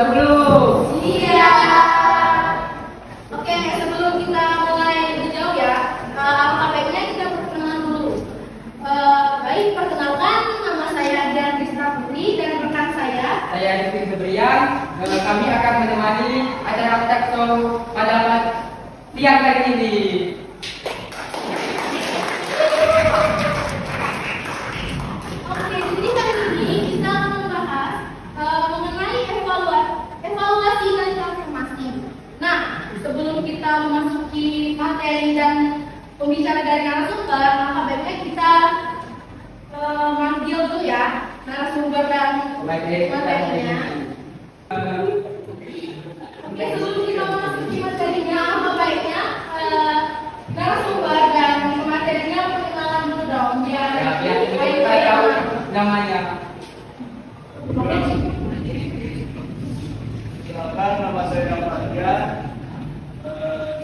Siap belum? Iya. Oke, sebelum kita mulai lebih jauh ya, alangkah baiknya kita perkenalan dulu. Baik, perkenalkan nama saya Dian Rizka Putri dan rekan saya. Saya Rizky Febrian. Kami akan menemani acara talk show pada siang hari ini. Oke, jadi kali ini kita akan membahas mengenai evaluasi dan transformasi. Nah, sebelum kita memasuki materi dan pembicara dari narasumber, maka baiknya kita manggil dulu ya narasumber dan materinya. Oke, sebelum kita memasuki materinya, maka baiknya narasumber dan materinya perkenalan dulu dong, biar Kita tahu namanya. Silakan, nama saya Fatia.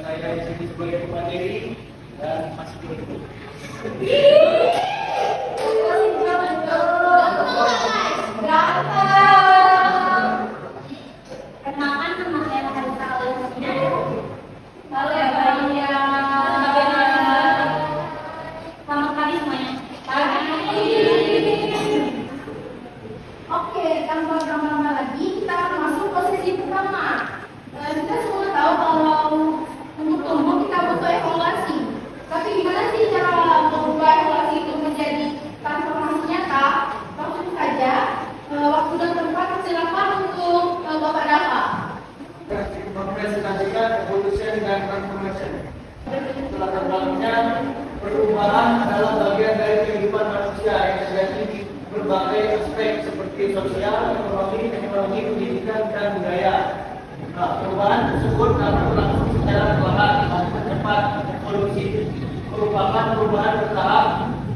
Saya di sini sebagai pemateri dan masih berikut. Perkenalkan, nama saya Marisa Alesina. Halo ya, selamat pagi semuanya. Pagi. Oke, tanpa lama-lama lagi kita akan masuk ke sesi pertama. Kita semua tahu kalau untuk tumbuh kita butuh evaluasi. Tapi gimana sih cara mengubah evaluasi itu menjadi transformasi nyata? Langsung saja, waktu dan tempat silakan untuk Bapak Dava. Mempresentasikan evolution dan transformation. Latar belakangnya, perubahan adalah bagian dari kehidupan manusia yang terjadi di berbagai aspek seperti sosial, ekonomi, teknologi, pendidikan, dan budaya. Nah, perubahan tersebut dapat berlangsung secara perlahan maupun cepat. Evolusi merupakan perubahan bertahap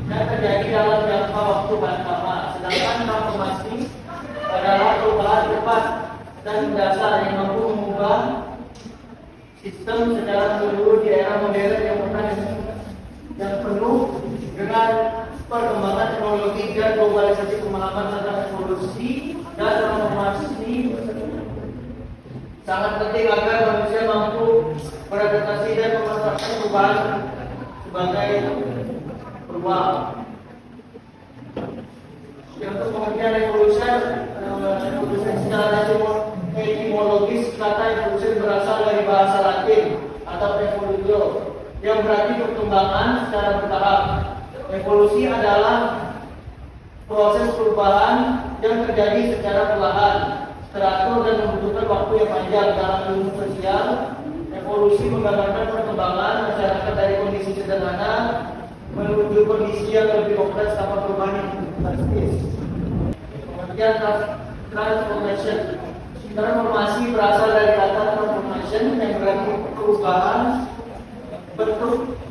yang terjadi dalam jangka waktu yang lama. Sedangkan transformasi adalah perubahan cepat dan mendasar yang mampu mengubah sistem secara menyeluruh di era modern yang penuh dengan perkembangan teknologi dan globalisasi. Pemahaman tentang evolusi dan transformasi sangat penting agar manusia mampu beradaptasi dan memanfaatkan perubahan sebagai perubahan. Untuk pengertian evolution secara etimologis, kata evolution berasal dari bahasa Latin atau evolutio yang berarti perkembangan secara bertahap. Evolusi adalah proses perubahan yang terjadi secara perlahan, teratur dan membutuhkan waktu yang panjang. Dalam ilmu sosial, evolusi menggambarkan perkembangan masyarakat dari kondisi sederhana menuju kondisi yang lebih kompleks tanpa perubahan yang drastis. Kemudian transformation. Transformasi berasal dari kata transformation yang berarti perubahan bentuk.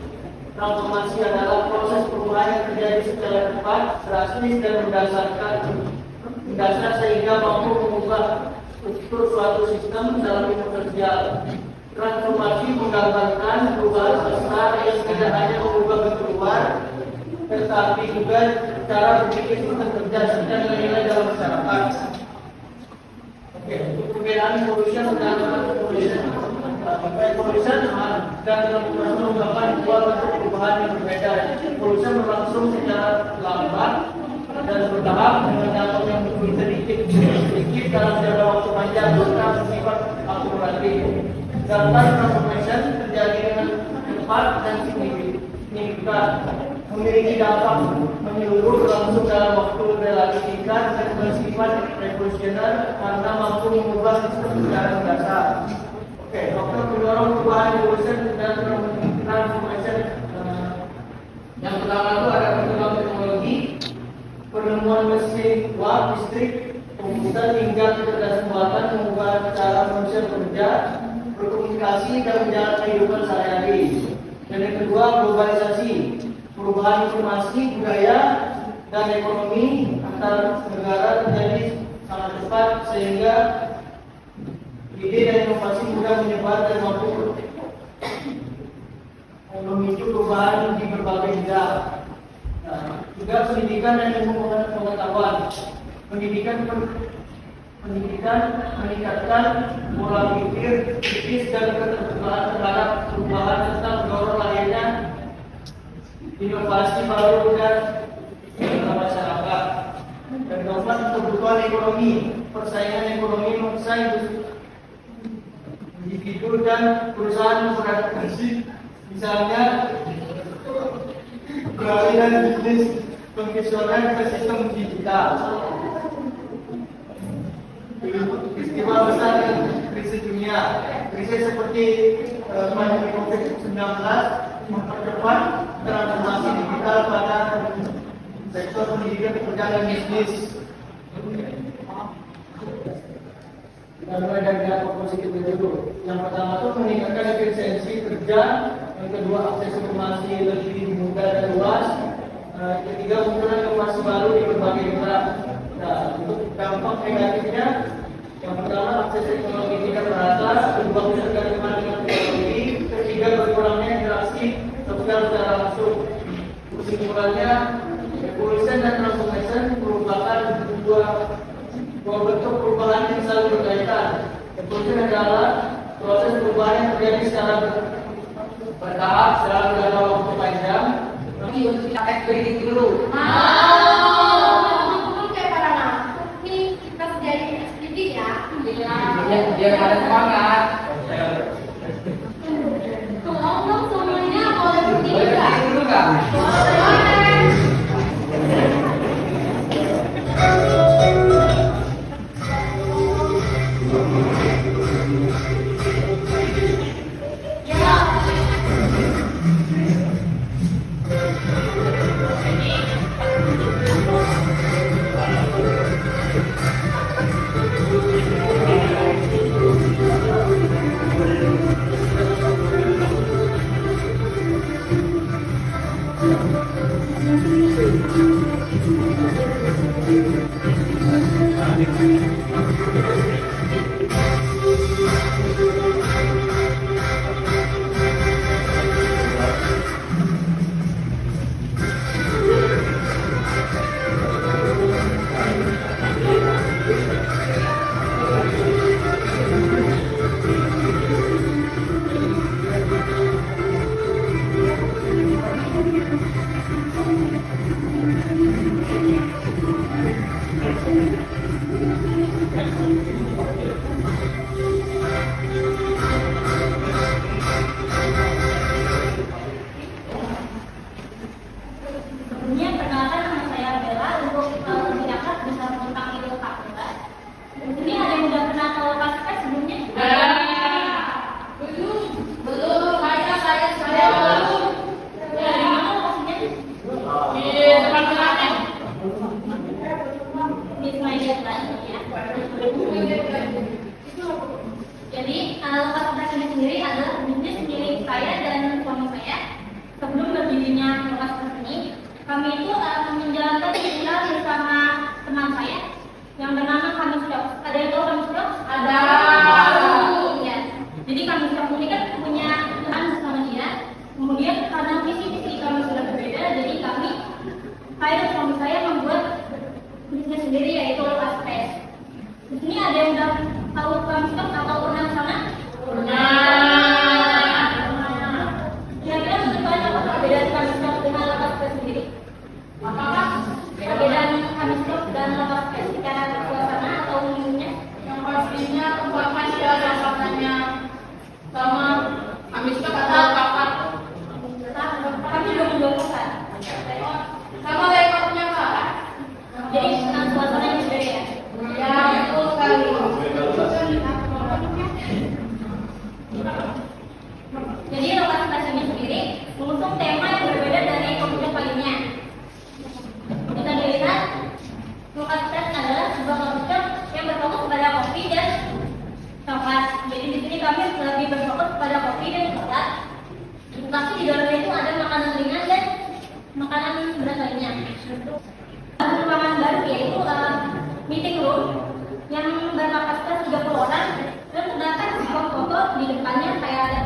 Transformasi adalah proses perubahan yang terjadi secara cepat, drastis dan mendasar sehingga mampu mengubah struktur suatu sistem dalam ilmu sosial. Transformasi menggambarkan perubahan besar yang tidak hanya mengubah bentuk luar, tetapi juga cara berpikir sistem kerja serta nilai-nilai dalam masyarakat. Oke, untuk perbedaan evolution dan transformation. Evolution dan transformasi merupakan dua bentuk perubahan yang berbeda. Evolution berlangsung secara lambat dan bertahap dengan dampak yang sedikit dalam jangka waktu panjang serta bersifat akumulatif. Sedangkan transformation terjadi dengan cepat dan signifikan, memiliki dampak menyeluruh berlangsung dalam waktu relatif singkat dan bersifat revolusioner karena mampu mengubah sistem secara mendasar. Oke, faktor pendorong perubahan evolution dan transformation. Yang pertama itu ada perkembangan teknologi, penemuan mesin uap, listrik, komputer hingga kecerdasan buatan mengubah cara manusia bekerja, berkomunikasi dan menjalani kehidupan sehari-hari. Dan yang kedua, globalisasi, perubahan informasi, budaya, dan ekonomi antar negara terjadi sangat cepat sehingga ide dan inovasi mudah menyebar dan mampu memicu perubahan di berbagai bidang. Juga pendidikan dan ilmu pengetahuan. Pendidikan pendidikan, meningkatkan pola pikir kritis dan keterbukaan terhadap perubahan serta mendorong lahirnya inovasi baru dan masyarakat. Dan keempat, kebutuhan ekonomi, persaingan ekonomi bangsa individu dan perusahaan beradaptasi, misalnya beralih bisnis konvensional ke sistem digital. Peristiwa besar dan krisis dunia, krisis seperti pandemi COVID-19 mempercepat transformasi digital pada sektor pendidikan, pekerjaan dan bisnis. Kita mulai dari dampak positifnya dulu. Yang pertama itu meningkatkan efisiensi kerja, yang kedua akses informasi lebih mudah dan luas, ketiga munculnya inovasi baru di berbagai daerah. Nah, untuk dampak negatifnya, yang pertama akses ekonomi tidak merata, kedua meningkatkan kemandirian teknologi, ketiga berkurangnya interaksi sosial secara langsung. Kesimpulannya, evolution dan transformation merupakan dua bentuk perubahan yang saling berkaitan. Evolution adalah proses perubahan yang terjadi secara bertahap dalam jangka waktu panjang. Nanti untuk kita tes kritik dulu. Ini kita jadi sedikit ya. Biar pada semangat. Tolong semuanya boleh berdiri Boleh nggak? berdiri dulu nggak? Sebelumnya perkenalkan nama saya Bella. Untuk lebih dekat bisa dipanggil Kak Bella. Di sini ada yang udah pernah ke Pasca sebelumnya? Belum. Saya belum. Dari mana lokasinya? Di tempat kenalan. Di Senayan Plaza ya. Jadi lokasi Pasca ini sendiri adalah bisnis milik saya dan suami saya. Sebelum berdirinya lokasi ini, kami itu menjalankan tinggal bersama teman saya yang bernama Kami Stop. Ada yang tahu Kami Stop? Ada. Ya. Jadi Kami Stop ini kan punya teman bersama dia. Kemudian karena visi kami sudah berbeda, jadi saya dan suami saya membuat bisnis sendiri yaitu Lepas Pes. Di sini ada yang udah tahu Kami Stop atau pernah ke sana? Kira-kira menurut apa perbedaan Kami Stop dengan Lepas Pes sendiri? Apakah perbedaan Kami Stop dan Lepas Pes secara suasana atau umumnya? Yang pastinya tempatnya sih ada makanannya sama Kami Stop atau papat Kami belum melakukan. sama rekornya Kak. Jadi suasananya berbeda ya. Ya betul sekali. Jadi lokasi stasiun ini sendiri mengusung tema yang berbeda dari komputer lainnya. Kita dilihat lokasi stasiun adalah sebuah komputer yang berfokus pada kopi dan coklat. Jadi di sini kami lebih berfokus pada kopi dan coklat. Tapi di dalamnya itu ada makanan ringan dan makanan berat lainnya. Ruangan baru yaitu meeting room yang berkapasitas 30 orang dan terdapat spot foto di depannya kayak ada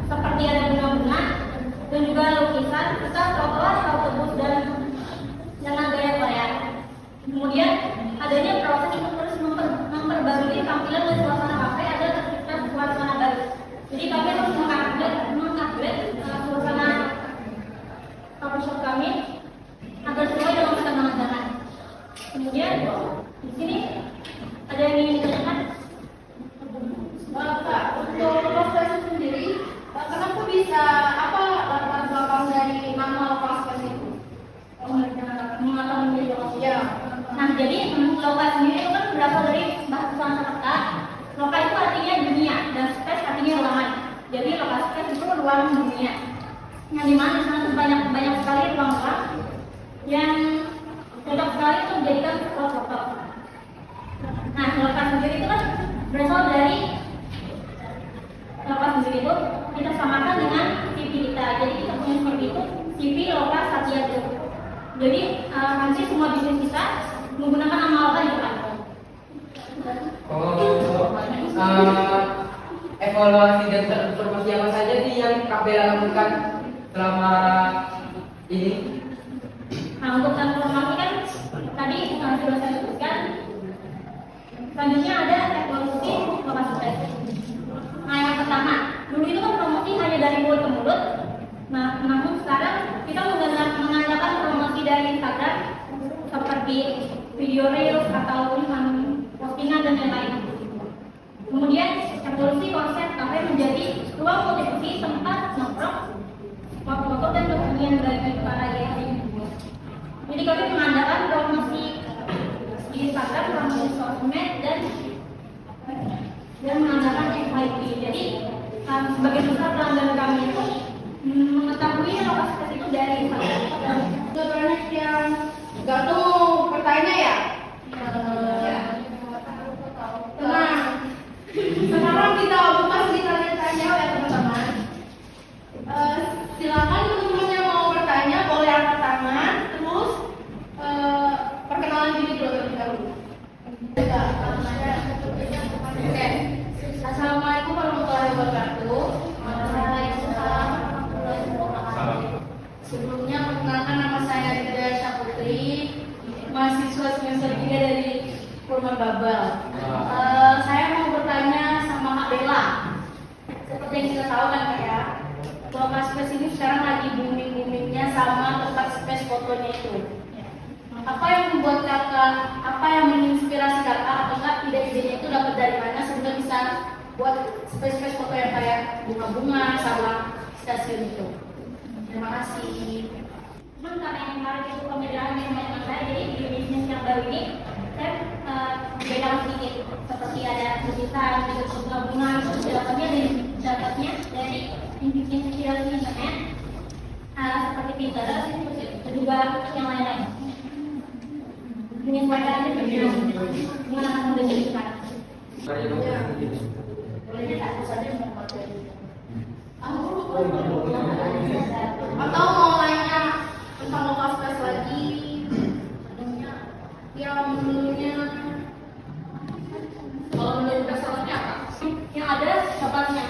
seperti ada bunga-bunga dan juga lukisan serta trotoar halte bus dan dengan gaya Korea. Kemudian adanya proses untuk terus memperbaiki memperbarui tampilan dan suasana kafe agar tercipta suasana baru. Jadi kami harus mengupgrade suasana coffee shop kami agar sesuai dengan perkembangan zaman. Kemudian di sini ada yang ingin ditanyakan? Kak, untuk proses sendiri, kenapa bisa apa latar belakang dari nama Lokaspace itu? Mengapa menjadi lokasi? Ya, Nah, jadi loka sendiri itu kan berasal dari bahasa Sanskerta. Loka itu artinya dunia dan space artinya ruangan. Jadi loka space itu ruang dunia. Yang dimana di sana tuh banyak sekali ruang-ruang yang cocok sekali untuk dijadikan spot foto. Nah, loka sendiri itu kan berasal dari loka sendiri itu kita samakan dengan CV kita. Jadi kita punya seperti itu, CV Loka Satyadu. Jadi nanti semua bisnis kita menggunakan nama loka di depan. Evaluasi dan transformasi apa saja sih yang Kapela lakukan selama ini? Nah, untuk transformasi kan tadi sudah saya sebutkan. Selanjutnya ada evolusi lokasi space. Nah, yang pertama, dulu itu kan promosi hanya dari mulut ke mulut. Nah, namun sekarang kita mengandalkan promosi dari Instagram seperti video reels atau postingan dan lain-lain. Kemudian evolusi konsep kafe menjadi ruang multifungsi tempat nongkrong, foto-foto dan dokumen bagi para guest. Jadi kami mengandalkan promosi di Instagram, promosi sosmed dan mengandalkan FYP. Jadi sebagai besar pelanggan kami itu mengetahui lokasi space itu dari Instagram. itu banyak yang nggak tahu bertanya ya. Tenang. Sekarang kita buka sedikit tanya ya teman-teman. Silakan teman-teman yang mau bertanya boleh angkat tangan. Terus perkenalan diri terlebih dahulu. Oke. Assalamualaikum warahmatullahi wabarakatuh. Waalaikumsalam warahmatullahi wabarakatuh. Sebelumnya perkenalkan nama saya Rida Syaputri, mahasiswa semester 3 dari Purman Babal. Saya mau bertanya sama Kak Bella. Seperti yang kita tahu kan Kak ya, Lokaspace ini sekarang lagi booming-boomingnya sama tempat space fotonya itu. Apa yang membuat kakak, apa yang menginspirasi kakak atau enggak ide-idenya itu dapat dari mana sehingga bisa buat space foto yang kayak bunga-bunga sama stasiun itu? Terima kasih. Cuman karena yang kemarin itu pembedahan yang teman saya, jadi di bisnis yang baru ini saya bedakan sedikit. Seperti ada lukisan, juga bunga-bunga, itu dapatnya dari inspirasi internet, seperti Pinterest, dan juga yang lain-lain. Menyesuaikan aja dengan menggunakan model jadi sekarang. Atau mau nanya tentang Lokaspace lagi yang menurutnya Kalau menurut dasarnya apa? Yang ada coklatnya.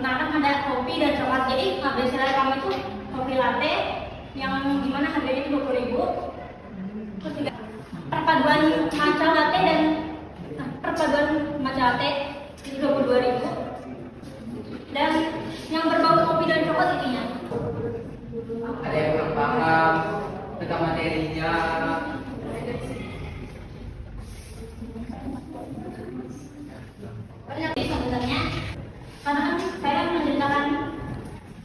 Nah, kan ada kopi dan coklat. Jadi best seller kami itu kopi latte yang dimana harganya itu 20.000. Terus juga perpaduan matcha latte dan perpaduan matcha latte itu 22.000. Dan yang berbau kopi dan coklat itunya. Ada yang kurang paham tentang materinya. Jadi sebenarnya karena kan saya menceritakan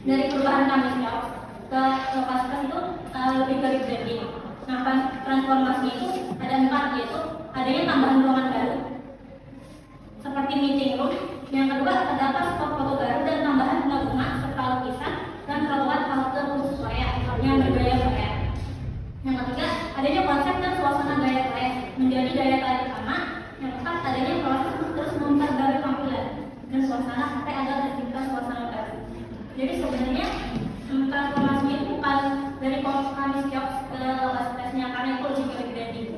dari perubahan kami ke Lokaspace itu lebih ke rebranding. Nah, transformasi itu ada 4, yaitu adanya tambahan ruangan baru seperti meeting room. Yang kedua terdapat spot foto baru dan tambahan bunga-bunga serta lukisan dan trotoar halte khusus Korea yang bergaya Korea. Yang ketiga adanya konsep dan suasana gaya Korea menjadi daya tarik utama. Yang keempat adanya proses terus memperbarui tampilan dan suasana sampai agar tercipta suasana baru. Jadi sebenarnya transformasi itu bukan dari kami kios ke Lokaspace-nya karena itu lebih ke branding.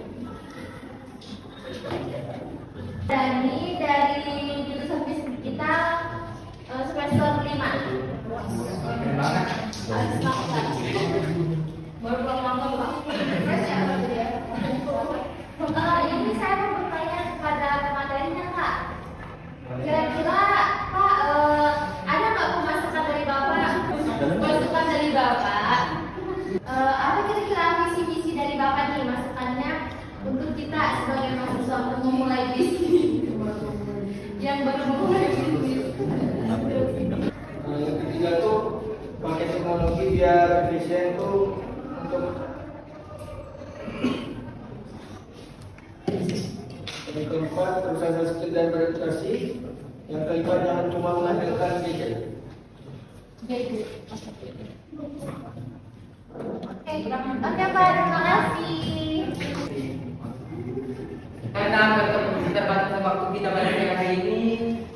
Dan ini dari jurusan bisnis kita semester 5. Keren banget. Baru pulang malam Pak. Ini saya mau Apa kira-kira visi misi dari Bapak nih masukannya untuk kita sebagai mahasiswa untuk memulai bisnis yang baru memulai bisnis? Yang ketiga tuh pakai teknologi biar efisien tuh untuk yang keempat berusaha skill dan beradaptasi. Yang kelima jangan cuma mengandalkan gadget. Oke, Pak, terima kasih. Karena keterbatasan waktu kita pada siang hari ini,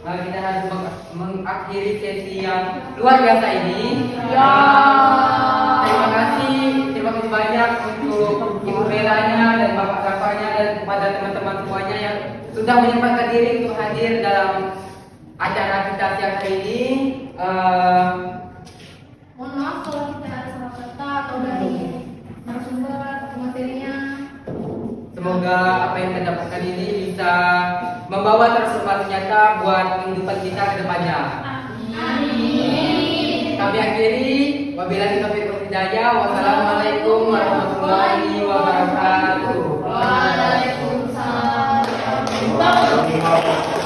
kita harus mengakhiri sesi yang luar biasa ini. Ya. Terima kasih banyak untuk Ibu Meranya dan Bapak-bapaknya dan kepada teman-teman semuanya yang sudah menyempatkan diri untuk hadir dalam acara kita siang hari ini. Mohon maaf kalau kita ada salah kata atau dari narasumber atau materinya. Semoga apa yang kita dapatkan ini bisa membawa transformasi nyata buat kehidupan kita ke depannya. Amin. Kami akhiri, wabillahi taufiq wal hidayah. Wassalamualaikum warahmatullahi wabarakatuh. Waalaikumsalam warahmatullahi wabarakatuh.